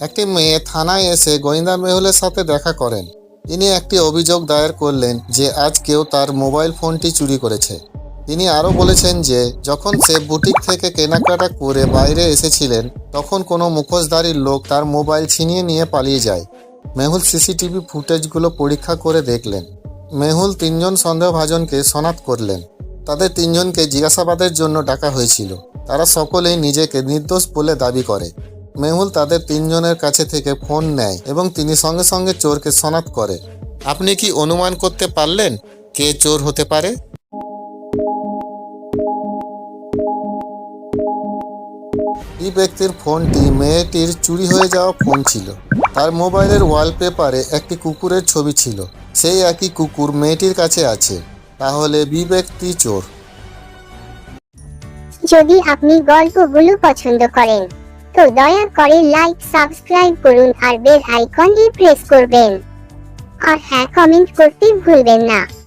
একটি মেয়ে থানায় এসে গোয়েন্দা মেহুলের সাথে দেখা করেন। তিনি একটি অভিযোগ দায়ের করলেন যে আজ কেউ তার মোবাইল ফোনটি চুরি করেছে। তিনি আরও বলেছেন যে যখন সে বুটিক থেকে কেনাকাটা করে বাইরে এসেছিলেন তখন কোনো মুখোশধারী লোক তার মোবাইল ছিনিয়ে নিয়ে পালিয়ে যায়। মেহুল সিসিটিভি ফুটেজগুলো পরীক্ষা করে দেখলেন। মেহুল তিনজন সন্দেহভাজনকে শনাক্ত করলেন। তাদের তিনজনকে জিজ্ঞাসাবাদের জন্য ডাকা হয়েছিল। তারা সকলেই নিজেকে নির্দোষ বলে দাবি করে। মেহুল তাদের তিনজনের কাছে থেকে ফোন নেয় এবং তিনি সঙ্গে সঙ্গে চোরকে শনাক্ত করে। আপনি কি অনুমান করতে পারলেন কে চোর হতে পারে? এই ব্যক্তির ফোনটি মেয়েটির চুরি হয়ে যাওয়া ফোন ছিল। তার মোবাইলের ওয়ালপেপারে একটি কুকুরের ছবি ছিল। সেই একই কুকুর মেয়েটির কাছে আছে। তাহলে বি ব্যক্তি চোর। যদি আপনি গল্পগুলো পছন্দ করেন তো দয়া করে লাইক, সাবস্ক্রাইব করুন আর বেল আইকনটি প্রেস করবেন। আর হ্যাঁ, কমেন্ট করতে ভুলবেন না।